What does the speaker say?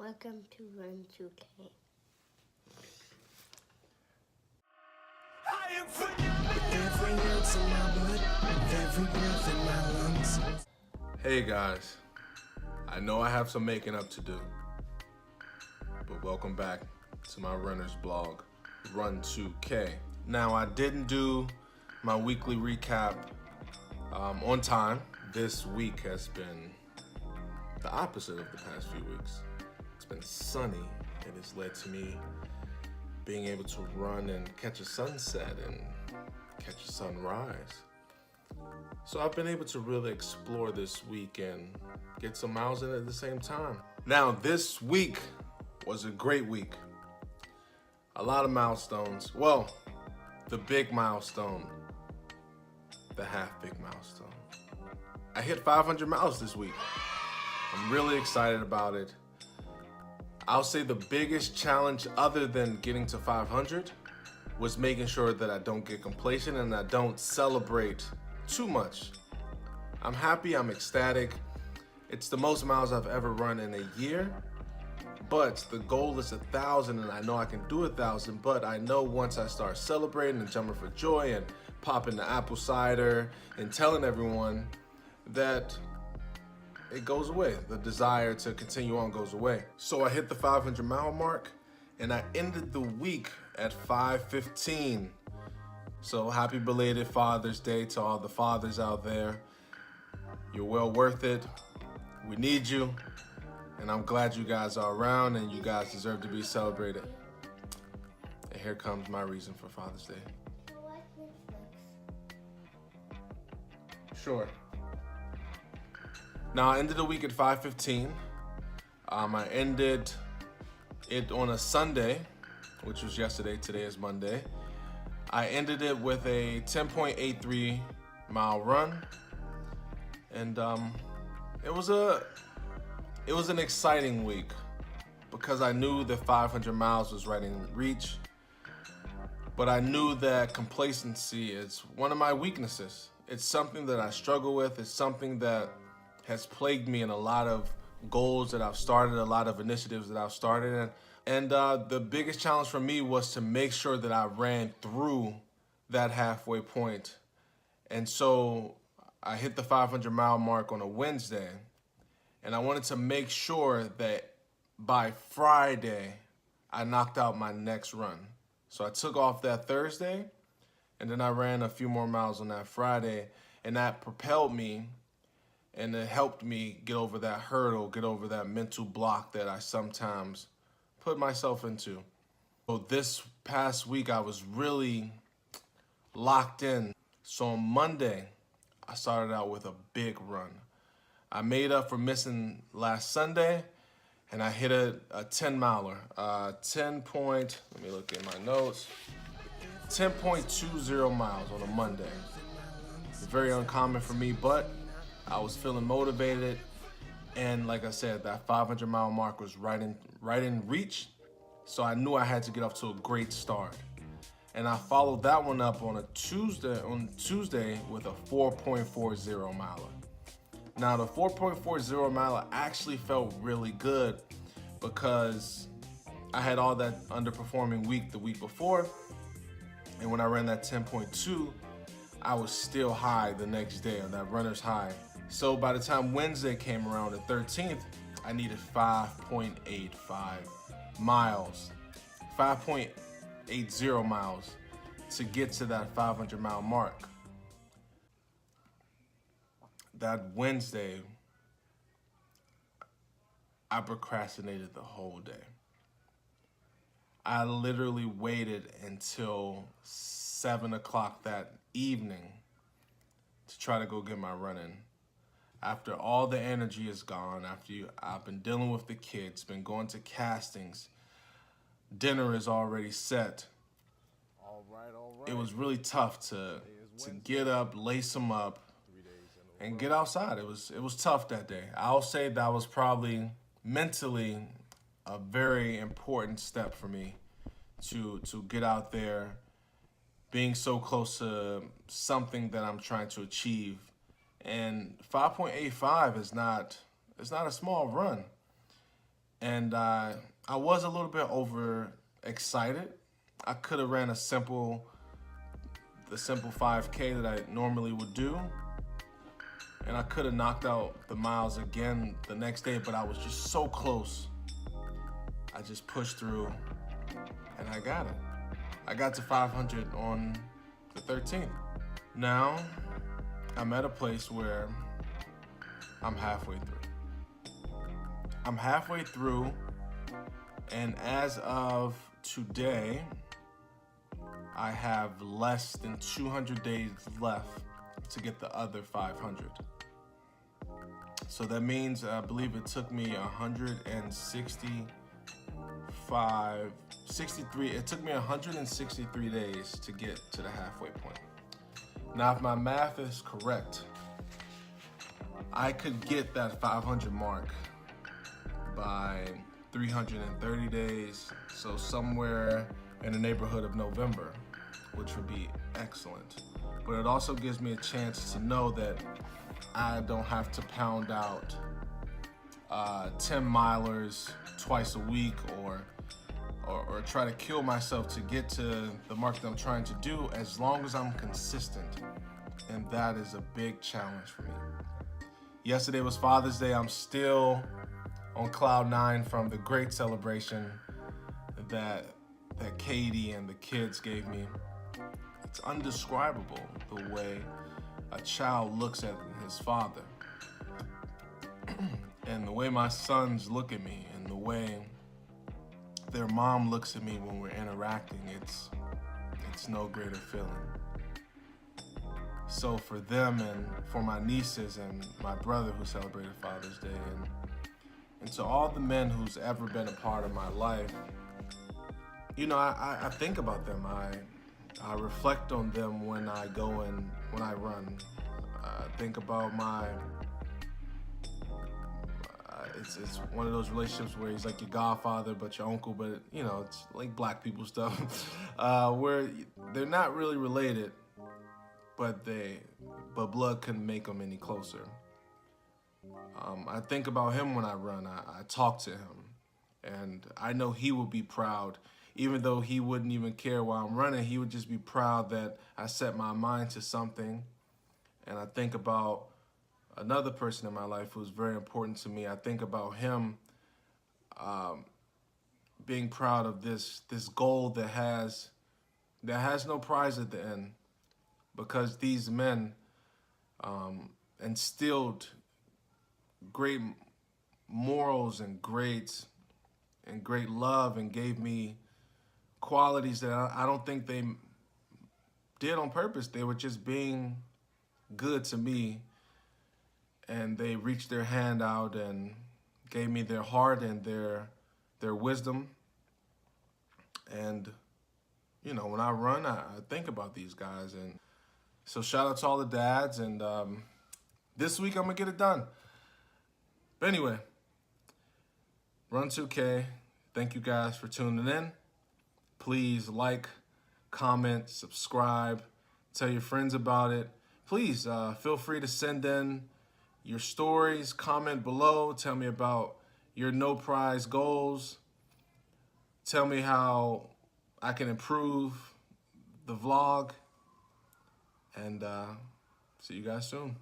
Welcome to Run 2K. Hey guys, I know I have some making up to do, but welcome back to my runner's blog, Run 2K. Now, I didn't do my weekly recap on time. This week has been the opposite of the past few weeks. It's been sunny and it's led to me being able to run and catch a sunset and catch a sunrise. So I've been able to really explore this week and get some miles in at the same time. Now, this week was a great week. A lot of milestones. Well, the big milestone, the half big milestone. I hit 500 miles this week. I'm really excited about it. I'll say the biggest challenge other than getting to 500 was making sure that I don't get complacent and I don't celebrate too much. I'm happy, I'm ecstatic. It's the most miles I've ever run in a year, but the goal is 1,000 and I know I can do 1,000, but I know once I start celebrating and jumping for joy and popping the apple cider and telling everyone that it goes away. The desire to continue on goes away. So I hit the 500 mile mark and I ended the week at 5:15. So happy belated Father's Day to all the fathers out there. You're well worth it. We need you. And I'm glad you guys are around and you guys deserve to be celebrated. And here comes my reason for Father's Day. Sure. Now, I ended the week at 5:15. I ended it on a Sunday, which was yesterday. Today is Monday. I ended it with a 10.83 mile run, and it was an exciting week because I knew that 500 miles was right in reach, but I knew that complacency is one of my weaknesses. It's something that I struggle with. It's something that has plagued me in a lot of goals that I've started, a lot of initiatives that I've started. And the biggest challenge for me was to make sure that I ran through that halfway point. And so I hit the 500 mile mark on a Wednesday, and I wanted to make sure that by Friday, I knocked out my next run. So I took off that Thursday, and then I ran a few more miles on that Friday, and that propelled me, and it helped me get over that hurdle, get over that mental block that I sometimes put myself into. So this past week, I was really locked in. So on Monday, I started out with a big run. I made up for missing last Sunday, and I hit a 10 miler, let me look at my notes, 10.20 miles on a Monday. It's very uncommon for me, but I was feeling motivated, and like I said, that 500 mile mark was right in reach, so I knew I had to get off to a great start. And I followed that one up on Tuesday with a 4.40 miler. Now, the 4.40 miler actually felt really good because I had all that underperforming week the week before, and when I ran that 10.2, I was still high the next day, on that runner's high. So by the time Wednesday came around, the 13th, I needed 5.85 miles, 5.80 miles to get to that 500 mile mark. That Wednesday, I procrastinated the whole day. I literally waited until 7 o'clock that evening to try to go get my run in. After all the energy is gone, I've been dealing with the kids, been going to castings, dinner is already set. All right. It was really tough to get up, lace them up, and get outside. It was tough that day. I'll say that was probably mentally a very important step for me to get out there, being so close to something that I'm trying to achieve. And 5.85 is not a small run. and I was a little bit over excited. I could have ran the simple 5K that I normally would do, and I could have knocked out the miles again the next day, but I was just so close. I just pushed through, and I got it. I got to 500 on the 13th. Now, I'm at a place where I'm halfway through. I'm halfway through, and as of today, I have less than 200 days left to get the other 500. So that means I believe it took me 63. It took me 163 days to get to the halfway point. Now, if my math is correct, I could get that 500 mark by 330 days. So somewhere in the neighborhood of November, which would be excellent. But it also gives me a chance to know that I don't have to pound out 10 milers twice a week or try to kill myself to get to the mark that I'm trying to do, as long as I'm consistent. And that is a big challenge for me. Yesterday was Father's Day. I'm still on cloud nine from the great celebration that Katie and the kids gave me. It's indescribable the way a child looks at his father. And the way my sons look at me and the way their mom looks at me when we're interacting, it's no greater feeling. So for them and for my nieces and my brother who celebrated Father's Day, and to all the men who's ever been a part of my life, you know, I think about them. I reflect on them when I go and when I run. I think about it's one of those relationships where he's like your godfather, but your uncle, but you know, it's like black people stuff, where they're not really related, but blood couldn't make them any closer. I think about him when I run. I talk to him, and I know he will be proud. Even though he wouldn't even care while I'm running, he would just be proud that I set my mind to something. And I think about another person in my life who's very important to me. I think about him being proud of this goal that has no prize at the end, because these men instilled great morals and great love, and gave me qualities that I don't think they did on purpose. They were just being good to me, and they reached their hand out and gave me their heart and their wisdom. And you know, when I run, I think about these guys. And so shout out to all the dads, and this week I'm gonna get it done. But anyway, Run 2K, thank you guys for tuning in. Please like, comment, subscribe, tell your friends about it. Please feel free to send in your stories, comment below, tell me about your no prize goals. Tell me how I can improve the vlog, and see you guys soon.